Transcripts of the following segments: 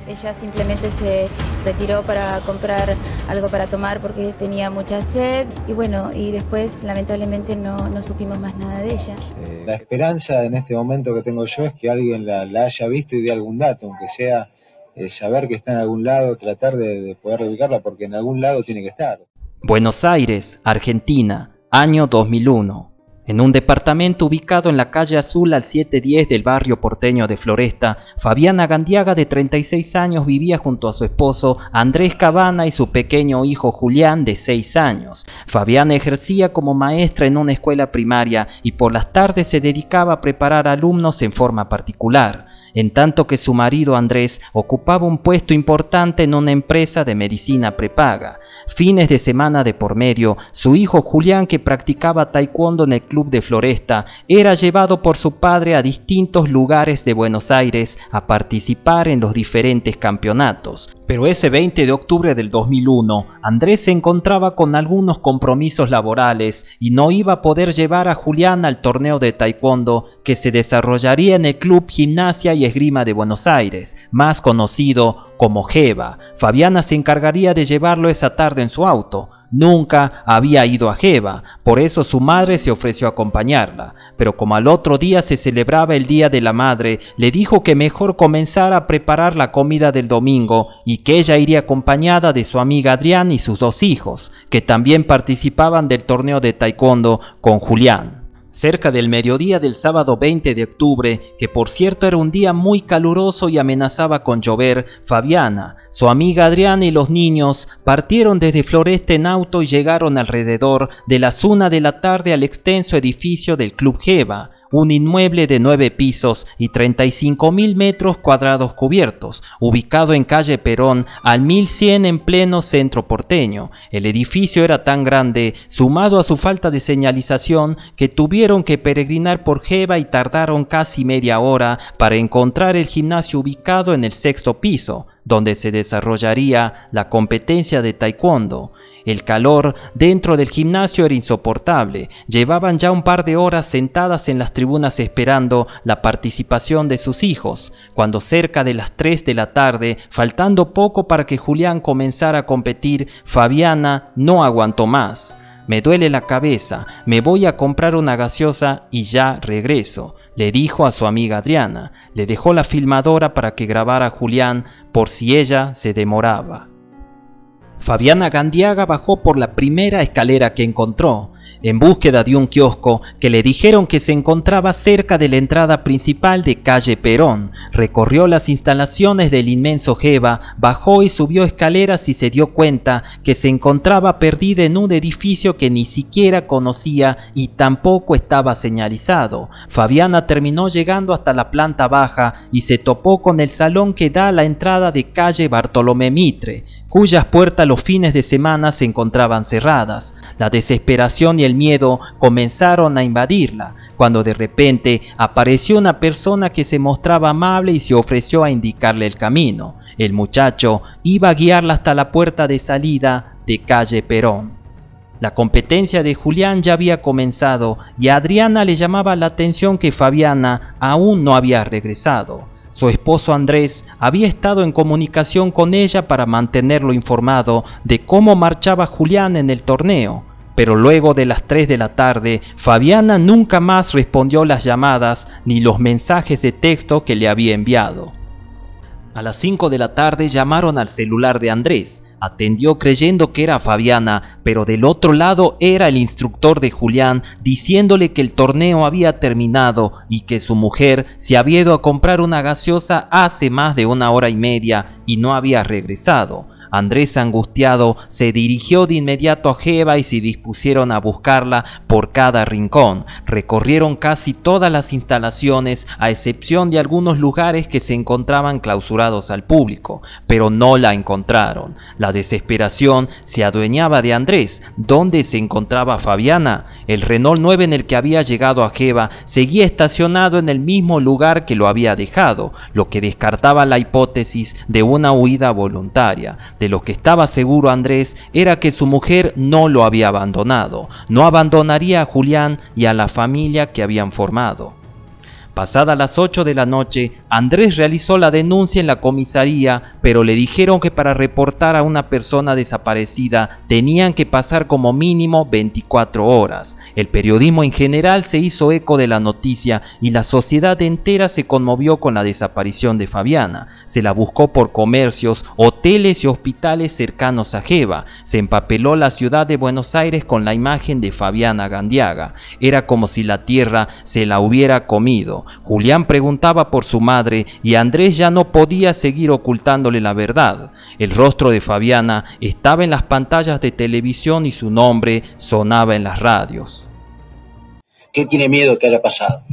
Ella simplemente se retiró para comprar algo para tomar porque tenía mucha sed y bueno, y después lamentablemente no supimos más nada de ella. La esperanza en este momento que tengo yo es que alguien la haya visto y dé algún dato, aunque sea saber que está en algún lado, tratar de poder ubicarla porque en algún lado tiene que estar. Buenos Aires, Argentina, año 2001. En un departamento ubicado en la calle Azul al 710 del barrio porteño de Floresta, Fabiana Gandiaga, de 36 años, vivía junto a su esposo Andrés Cabana y su pequeño hijo Julián, de 6 años. Fabiana ejercía como maestra en una escuela primaria y por las tardes se dedicaba a preparar alumnos en forma particular, en tanto que su marido Andrés ocupaba un puesto importante en una empresa de medicina prepaga. Fines de semana de por medio, su hijo Julián, que practicaba taekwondo en el club de Floresta, era llevado por su padre a distintos lugares de Buenos Aires a participar en los diferentes campeonatos. Pero ese 20 de octubre del 2001, Andrés se encontraba con algunos compromisos laborales y no iba a poder llevar a Julián al torneo de taekwondo que se desarrollaría en el Club Gimnasia y Esgrima de Buenos Aires, más conocido como GEBA. Fabiana se encargaría de llevarlo esa tarde en su auto. Nunca había ido a GEBA, por eso su madre se ofreció a acompañarla, pero como al otro día se celebraba el Día de la Madre, le dijo que mejor comenzara a preparar la comida del domingo y que ella iría acompañada de su amiga Adrián y sus 2 hijos, que también participaban del torneo de taekwondo con Julián. Cerca del mediodía del sábado 20 de octubre, que por cierto era un día muy caluroso y amenazaba con llover, Fabiana, su amiga Adriana y los niños partieron desde Floresta en auto y llegaron alrededor de las 1 de la tarde al extenso edificio del Club GEBA, un inmueble de 9 pisos y 35.000 metros cuadrados cubiertos, ubicado en calle Perón al 1100 en pleno centro porteño. El edificio era tan grande, sumado a su falta de señalización, que tuvieron que peregrinar por GEBA y tardaron casi media hora para encontrar el gimnasio ubicado en el 6º piso, donde se desarrollaría la competencia de taekwondo. El calor dentro del gimnasio era insoportable. Llevaban ya un par de horas sentadas en las tribunas esperando la participación de sus hijos, cuando cerca de las 3 de la tarde, faltando poco para que Julián comenzara a competir, Fabiana no aguantó más. «Me duele la cabeza, me voy a comprar una gaseosa y ya regreso», le dijo a su amiga Adriana. Le dejó la filmadora para que grabara a Julián por si ella se demoraba. Fabiana Gandiaga bajó por la primera escalera que encontró, en búsqueda de un kiosco que le dijeron que se encontraba cerca de la entrada principal de calle Perón. Recorrió las instalaciones del inmenso GEBA, bajó y subió escaleras y se dio cuenta que se encontraba perdida en un edificio que ni siquiera conocía y tampoco estaba señalizado. Fabiana terminó llegando hasta la planta baja y se topó con el salón que da a la entrada de calle Bartolomé Mitre, cuyas puertas los fines de semana se encontraban cerradas. La desesperación y el miedo comenzaron a invadirla, cuando de repente apareció una persona que se mostraba amable y se ofreció a indicarle el camino. El muchacho iba a guiarla hasta la puerta de salida de calle Perón. La competencia de Julián ya había comenzado y a Adriana le llamaba la atención que Fabiana aún no había regresado. Su esposo Andrés había estado en comunicación con ella para mantenerlo informado de cómo marchaba Julián en el torneo, pero luego de las 3 de la tarde, Fabiana nunca más respondió las llamadas ni los mensajes de texto que le había enviado. A las 5 de la tarde llamaron al celular de Andrés. Atendió creyendo que era Fabiana, pero del otro lado era el instructor de Julián diciéndole que el torneo había terminado y que su mujer se había ido a comprar una gaseosa hace más de 1 hora y media y no había regresado. Andrés, angustiado, se dirigió de inmediato a GEBA y se dispusieron a buscarla por cada rincón. Recorrieron casi todas las instalaciones, a excepción de algunos lugares que se encontraban clausurados al público, pero no la encontraron. La desesperación se adueñaba de Andrés. ¿Dónde se encontraba Fabiana? El Renault 9 en el que había llegado a GEBA seguía estacionado en el mismo lugar que lo había dejado, lo que descartaba la hipótesis de una huida voluntaria. De lo que estaba seguro Andrés era que su mujer no lo había abandonado, no abandonaría a Julián y a la familia que habían formado. Pasadas las 8 de la noche, Andrés realizó la denuncia en la comisaría, pero le dijeron que para reportar a una persona desaparecida tenían que pasar como mínimo 24 horas. El periodismo en general se hizo eco de la noticia y la sociedad entera se conmovió con la desaparición de Fabiana. Se la buscó por comercios, hoteles y hospitales cercanos a Geva. Se empapeló la ciudad de Buenos Aires con la imagen de Fabiana Gandiaga. Era como si la tierra se la hubiera comido. Julián preguntaba por su madre y Andrés ya no podía seguir ocultándole la verdad. El rostro de Fabiana estaba en las pantallas de televisión y su nombre sonaba en las radios. ¿Qué tiene miedo que haya pasado?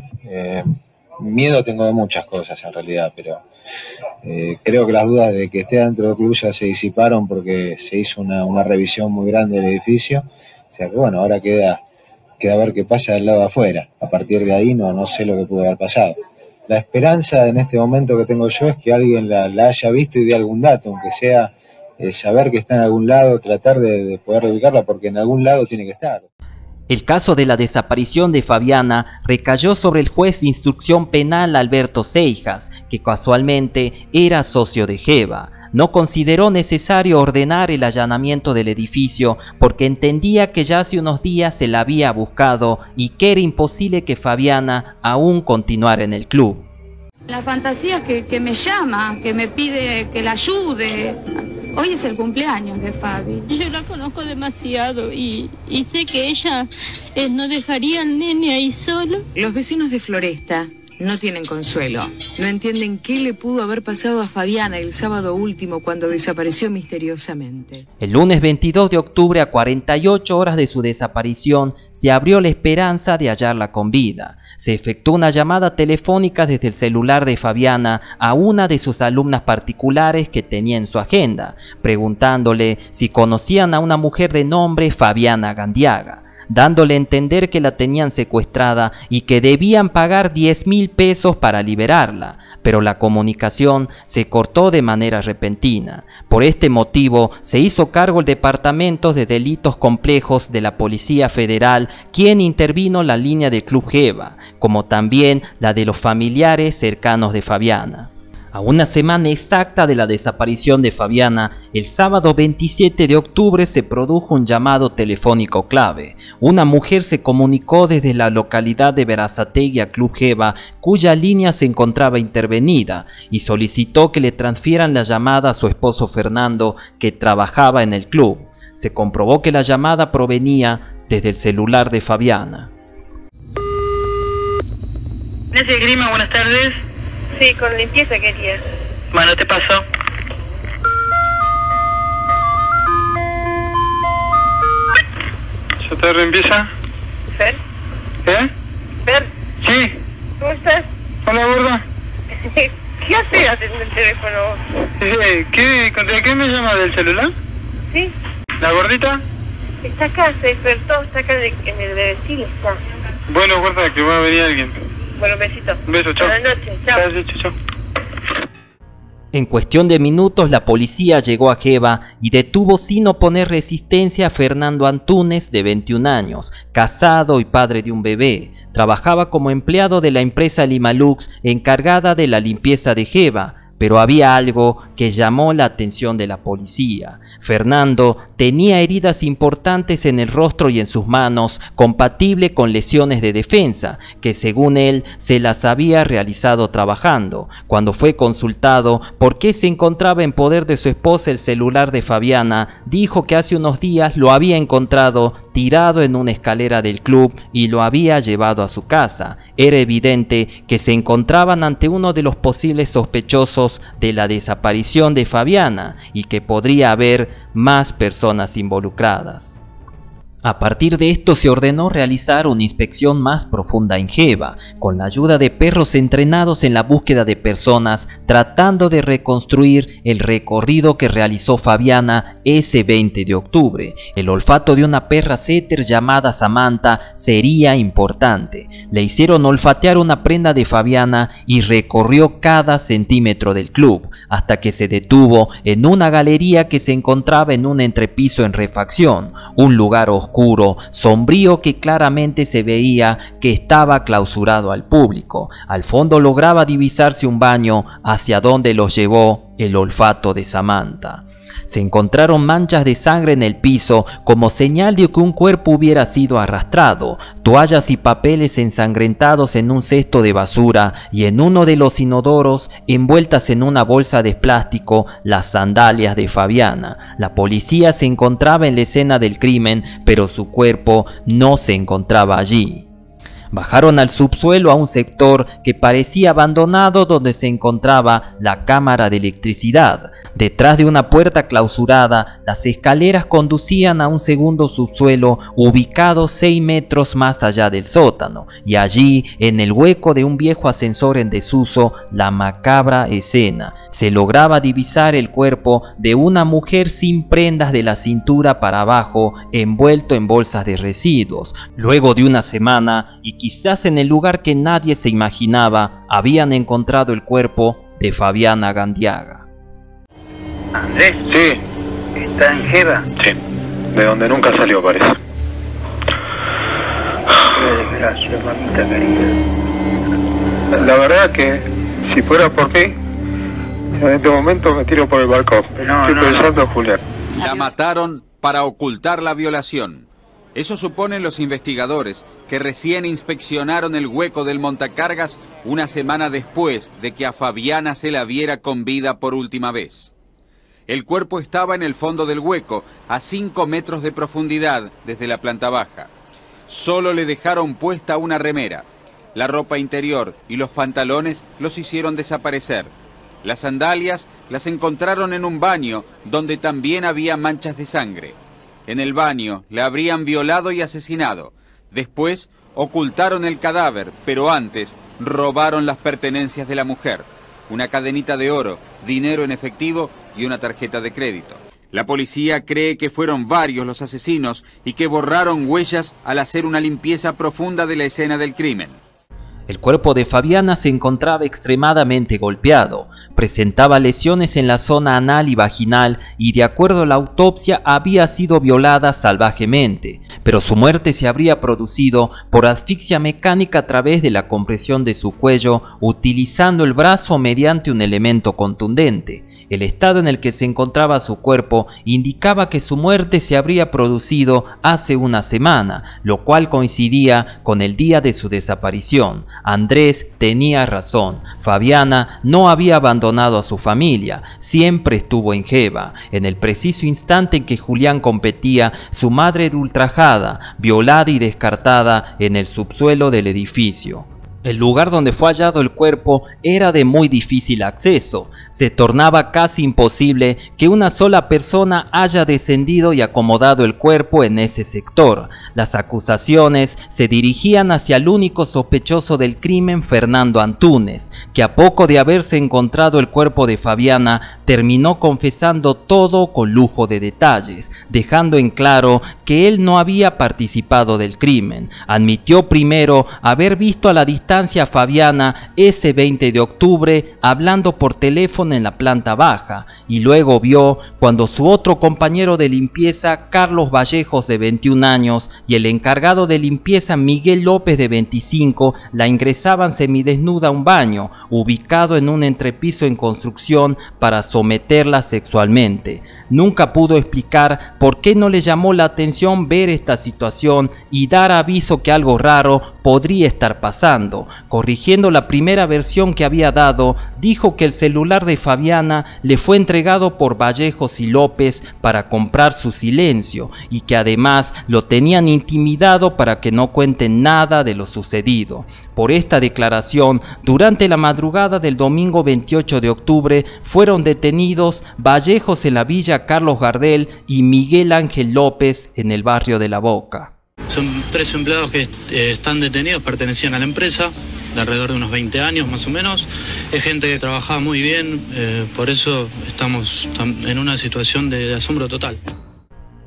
Miedo tengo de muchas cosas en realidad, pero creo que las dudas de que esté dentro del club ya se disiparon porque se hizo una revisión muy grande del edificio. O sea que bueno, ahora queda ver qué pasa del lado de afuera. A partir de ahí no sé lo que pudo haber pasado. La esperanza en este momento que tengo yo es que alguien la haya visto y dé algún dato, aunque sea saber que está en algún lado, tratar de poder ubicarla, porque en algún lado tiene que estar. El caso de la desaparición de Fabiana recayó sobre el juez de instrucción penal Alberto Seijas, que casualmente era socio de Geva. No consideró necesario ordenar el allanamiento del edificio porque entendía que ya hace unos días se la había buscado y que era imposible que Fabiana aún continuara en el club. La fantasía que me llama, que me pide que la ayude. Hoy es el cumpleaños de Fabi. Yo la conozco demasiado y sé que ella no dejaría al nene ahí solo. Los vecinos de Floresta no tienen consuelo. No entienden qué le pudo haber pasado a Fabiana el sábado último cuando desapareció misteriosamente. El lunes 22 de octubre, a 48 horas de su desaparición, se abrió la esperanza de hallarla con vida. Se efectuó una llamada telefónica desde el celular de Fabiana a una de sus alumnas particulares que tenía en su agenda, preguntándole si conocían a una mujer de nombre Fabiana Gandiaga, dándole a entender que la tenían secuestrada y que debían pagar 10.000 pesos para liberarla, pero la comunicación se cortó de manera repentina. Por este motivo se hizo cargo el Departamento de Delitos Complejos de la Policía Federal, quien intervino la línea del Club Geva, como también la de los familiares cercanos de Fabiana. A una semana exacta de la desaparición de Fabiana, el sábado 27 de octubre se produjo un llamado telefónico clave. Una mujer se comunicó desde la localidad de Berazategui a Club Geva, cuya línea se encontraba intervenida, y solicitó que le transfieran la llamada a su esposo Fernando, que trabajaba en el club. Se comprobó que la llamada provenía desde el celular de Fabiana. Nancy Grima, buenas tardes. Sí, con limpieza quería. Bueno, te paso. ¿Ya te limpieza? ¿Fer? ¿Fer? Sí. ¿Cómo estás? Hola, gorda. ¿Qué haces atendiendo el teléfono? ¿De qué me llama? ¿Del celular? Sí. ¿La gordita? Está acá, se despertó, está acá en el de Chile, está. Bueno, gorda, que va a venir alguien. Bueno, un besito. Un beso, chao. Buenas noches, chao. Chao. En cuestión de minutos la policía llegó a Geva y detuvo sin oponer resistencia a Fernando Antúnez, de 21 años, casado y padre de un bebé. Trabajaba como empleado de la empresa Limalux encargada de la limpieza de Geva, pero había algo que llamó la atención de la policía. Fernando tenía heridas importantes en el rostro y en sus manos, compatible con lesiones de defensa, que según él se las había realizado trabajando. Cuando fue consultado por qué se encontraba en poder de su esposa el celular de Fabiana, dijo que hace unos días lo había encontrado tirado en una escalera del club y lo había llevado a su casa. Era evidente que se encontraban ante uno de los posibles sospechosos de la desaparición de Fabiana y que podría haber más personas involucradas. A partir de esto se ordenó realizar una inspección más profunda en Geva, con la ayuda de perros entrenados en la búsqueda de personas, tratando de reconstruir el recorrido que realizó Fabiana ese 20 de octubre. El olfato de una perra setter llamada Samantha sería importante. Le hicieron olfatear una prenda de Fabiana y recorrió cada centímetro del club, hasta que se detuvo en una galería que se encontraba en un entrepiso en refacción, un lugar oscuro oscuro, sombrío, que claramente se veía que estaba clausurado al público. Al fondo lograba divisarse un baño hacia donde los llevó el olfato de Samantha. Se encontraron manchas de sangre en el piso como señal de que un cuerpo hubiera sido arrastrado, toallas y papeles ensangrentados en un cesto de basura y en uno de los inodoros, envueltas en una bolsa de plástico, las sandalias de Fabiana. La policía se encontraba en la escena del crimen, pero su cuerpo no se encontraba allí. Bajaron al subsuelo a un sector que parecía abandonado, donde se encontraba la cámara de electricidad. Detrás de una puerta clausurada, las escaleras conducían a un segundo subsuelo ubicado 6 metros más allá del sótano, y allí, en el hueco de un viejo ascensor en desuso, la macabra escena. Se lograba divisar el cuerpo de una mujer sin prendas de la cintura para abajo, envuelto en bolsas de residuos. Luego de una semana, y quizás en el lugar que nadie se imaginaba, habían encontrado el cuerpo de Fabiana Gandiaga. ¿Andrés? Sí, ¿Está en Jeva? sí. De donde nunca salió, parece. Qué desgracia, mamita querida. La verdad que si fuera por mí, en este momento me tiro por el balcón. Estoy pensando en Julián. La mataron para ocultar la violación. Eso suponen los investigadores, que recién inspeccionaron el hueco del montacargas una semana después de que a Fabiana se la viera con vida por última vez. El cuerpo estaba en el fondo del hueco, a 5 metros de profundidad desde la planta baja. Solo le dejaron puesta una remera. La ropa interior y los pantalones los hicieron desaparecer. Las sandalias las encontraron en un baño donde también había manchas de sangre. En el baño la habrían violado y asesinado. Después ocultaron el cadáver, pero antes robaron las pertenencias de la mujer: una cadenita de oro, dinero en efectivo y una tarjeta de crédito. La policía cree que fueron varios los asesinos y que borraron huellas al hacer una limpieza profunda de la escena del crimen. El cuerpo de Fabiana se encontraba extremadamente golpeado, presentaba lesiones en la zona anal y vaginal y, de acuerdo a la autopsia, había sido violada salvajemente, pero su muerte se habría producido por asfixia mecánica a través de la compresión de su cuello, utilizando el brazo mediante un elemento contundente. El estado en el que se encontraba su cuerpo indicaba que su muerte se habría producido hace una semana, lo cual coincidía con el día de su desaparición. Andrés tenía razón, Fabiana no había abandonado a su familia, siempre estuvo en Jeva. En el preciso instante en que Julián competía, su madre era ultrajada, violada y descartada en el subsuelo del edificio. El lugar donde fue hallado el cuerpo era de muy difícil acceso. Se tornaba casi imposible que una sola persona haya descendido y acomodado el cuerpo en ese sector. Las acusaciones se dirigían hacia el único sospechoso del crimen, Fernando Antúnez, que a poco de haberse encontrado el cuerpo de Fabiana, terminó confesando todo con lujo de detalles, dejando en claro que él no había participado del crimen. Admitió primero haber visto a la distancia a Fabiana ese 20 de octubre hablando por teléfono en la planta baja, y luego vio cuando su otro compañero de limpieza, Carlos Vallejos, de 21 años, y el encargado de limpieza, Miguel López, de 25, la ingresaban semidesnuda a un baño ubicado en un entrepiso en construcción para someterla sexualmente. Nunca pudo explicar por qué no le llamó la atención ver esta situación y dar aviso que algo raro podría estar pasando. Corrigiendo la primera versión que había dado, dijo que el celular de Fabiana le fue entregado por Vallejos y López para comprar su silencio, y que además lo tenían intimidado para que no cuenten nada de lo sucedido. Por esta declaración, durante la madrugada del domingo 28 de octubre fueron detenidos Vallejos en la Villa Carlos Gardel y Miguel Ángel López en el barrio de La Boca. Son 3 empleados que están detenidos, pertenecían a la empresa, de alrededor de unos 20 años más o menos. Es gente que trabajaba muy bien, por eso estamos en una situación de asombro total.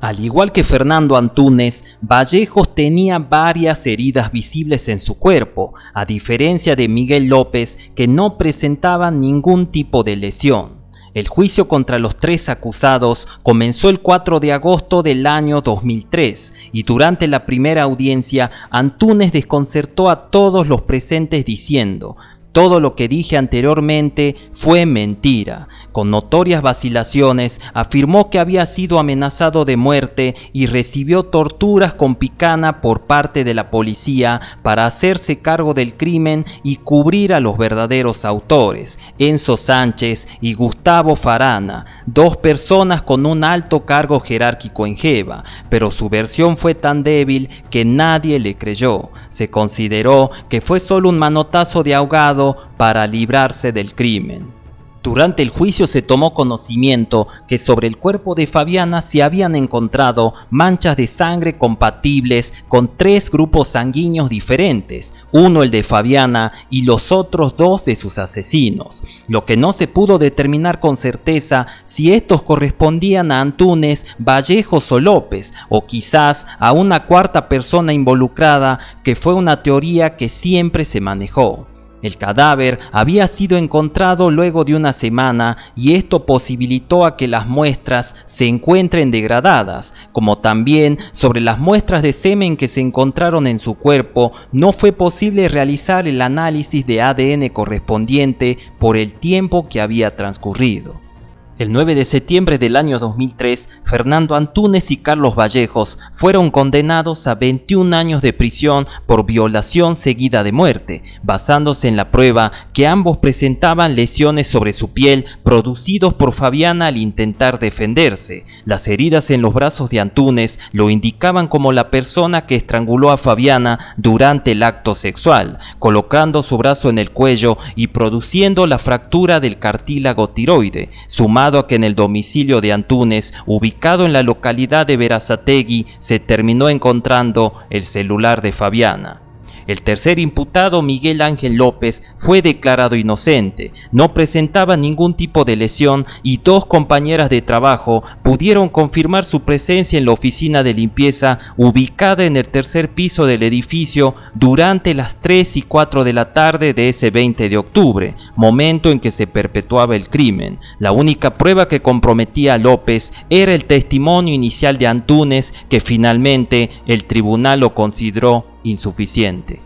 Al igual que Fernando Antúnez, Vallejos tenía varias heridas visibles en su cuerpo, a diferencia de Miguel López, que no presentaba ningún tipo de lesión. El juicio contra los 3 acusados comenzó el 4 de agosto del año 2003 y durante la primera audiencia Antúnez desconcertó a todos los presentes diciendo: "Todo lo que dije anteriormente fue mentira". Con notorias vacilaciones afirmó que había sido amenazado de muerte y recibió torturas con picana por parte de la policía para hacerse cargo del crimen y cubrir a los verdaderos autores, Enzo Sánchez y Gustavo Farana, 2 personas con un alto cargo jerárquico en Geva, pero su versión fue tan débil que nadie le creyó. Se consideró que fue solo un manotazo de ahogado para librarse del crimen. Durante el juicio se tomó conocimiento que sobre el cuerpo de Fabiana se habían encontrado manchas de sangre compatibles con 3 grupos sanguíneos diferentes, uno el de Fabiana y los otros 2 de sus asesinos, lo que no se pudo determinar con certeza si estos correspondían a Antúnez, Vallejos o López, o quizás a una cuarta persona involucrada, que fue una teoría que siempre se manejó. El cadáver había sido encontrado luego de una semana y esto posibilitó a que las muestras se encuentren degradadas, como también sobre las muestras de semen que se encontraron en su cuerpo no fue posible realizar el análisis de ADN correspondiente por el tiempo que había transcurrido. El 9 de septiembre del año 2003, Fernando Antúnez y Carlos Vallejos fueron condenados a 21 años de prisión por violación seguida de muerte, basándose en la prueba que ambos presentaban lesiones sobre su piel producidos por Fabiana al intentar defenderse. Las heridas en los brazos de Antúnez lo indicaban como la persona que estranguló a Fabiana durante el acto sexual, colocando su brazo en el cuello y produciendo la fractura del cartílago tiroide, sumado a que en el domicilio de Antúnez, ubicado en la localidad de Berazategui, se terminó encontrando el celular de Fabiana. El tercer imputado, Miguel Ángel López, fue declarado inocente, no presentaba ningún tipo de lesión y 2 compañeras de trabajo pudieron confirmar su presencia en la oficina de limpieza ubicada en el tercer piso del edificio durante las 3 y 4 de la tarde de ese 20 de octubre, momento en que se perpetuaba el crimen. La única prueba que comprometía a López era el testimonio inicial de Antúnez, que finalmente el tribunal lo consideró insuficiente.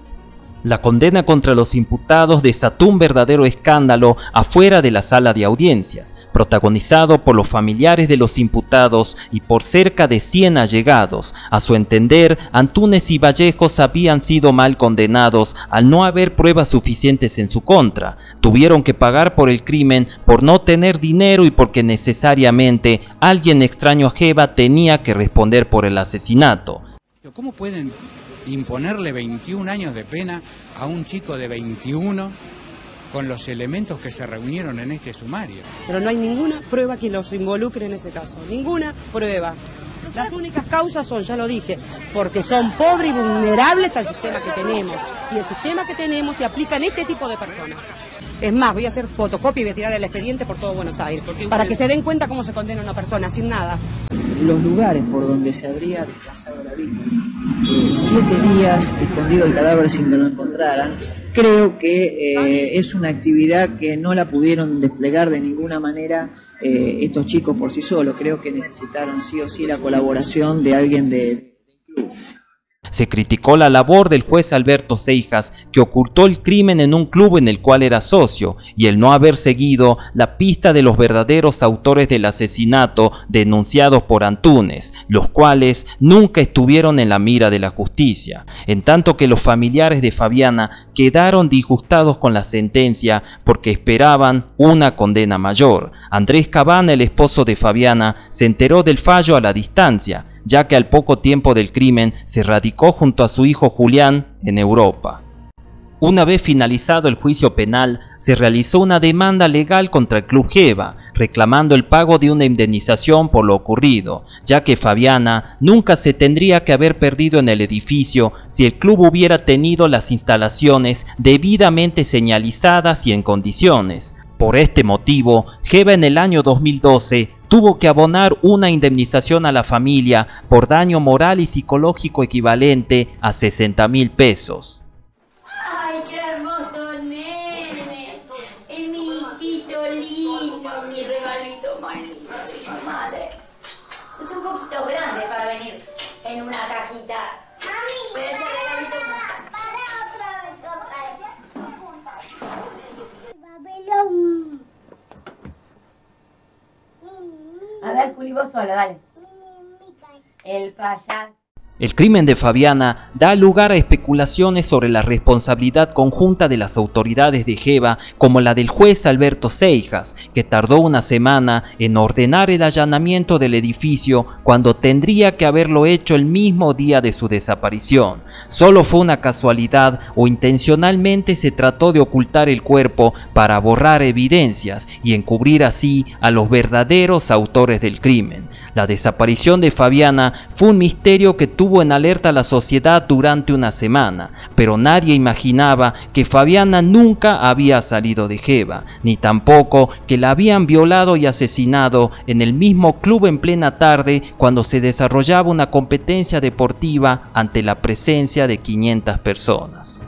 La condena contra los imputados desató un verdadero escándalo afuera de la sala de audiencias, protagonizado por los familiares de los imputados y por cerca de 100 allegados. A su entender, Antúnez y Vallejos habían sido mal condenados al no haber pruebas suficientes en su contra. Tuvieron que pagar por el crimen por no tener dinero y porque necesariamente alguien extraño a Geva tenía que responder por el asesinato. ¿Cómo pueden imponerle 21 años de pena a un chico de 21 con los elementos que se reunieron en este sumario? Pero no hay ninguna prueba que los involucre en ese caso, ninguna prueba. Las únicas causas son, ya lo dije, porque son pobres y vulnerables al sistema que tenemos. Y el sistema que tenemos se aplica en este tipo de personas. Es más, voy a hacer fotocopia y voy a tirar el expediente por todo Buenos Aires, para que se den cuenta cómo se condena a una persona, sin nada. Los lugares por donde se habría desplazado la víctima, 7 días escondido el cadáver sin que lo encontraran, creo que es una actividad que no la pudieron desplegar de ninguna manera estos chicos por sí solos. Creo que necesitaron sí o sí la colaboración de alguien del club. Se criticó la labor del juez Alberto Seijas, que ocultó el crimen en un club en el cual era socio, y el no haber seguido la pista de los verdaderos autores del asesinato denunciados por Antúnez, los cuales nunca estuvieron en la mira de la justicia, en tanto que los familiares de Fabiana quedaron disgustados con la sentencia porque esperaban una condena mayor. Andrés Cabana, el esposo de Fabiana, se enteró del fallo a la distancia, ya que al poco tiempo del crimen se radicó junto a su hijo Julián en Europa. Una vez finalizado el juicio penal, se realizó una demanda legal contra el Club Geva, reclamando el pago de una indemnización por lo ocurrido, ya que Fabiana nunca se tendría que haber perdido en el edificio si el club hubiera tenido las instalaciones debidamente señalizadas y en condiciones. Por este motivo, Geva en el año 2012 tuvo que abonar una indemnización a la familia por daño moral y psicológico equivalente a 60.000 pesos. ¡Ay, qué hermoso nene! Es mi hijito lindo, mi regalito. la cajita. Pero ese regalito... A ver, Juli, vos solo, dale. El payaso. El crimen de Fabiana da lugar a especulaciones sobre la responsabilidad conjunta de las autoridades de Geva, como la del juez Alberto Seijas, que tardó una semana en ordenar el allanamiento del edificio cuando tendría que haberlo hecho el mismo día de su desaparición. Solo fue una casualidad o intencionalmente se trató de ocultar el cuerpo para borrar evidencias y encubrir así a los verdaderos autores del crimen. La desaparición de Fabiana fue un misterio que tuvo en alerta a la sociedad durante una semana, pero nadie imaginaba que Fabiana nunca había salido de Geva, ni tampoco que la habían violado y asesinado en el mismo club en plena tarde cuando se desarrollaba una competencia deportiva ante la presencia de 500 personas.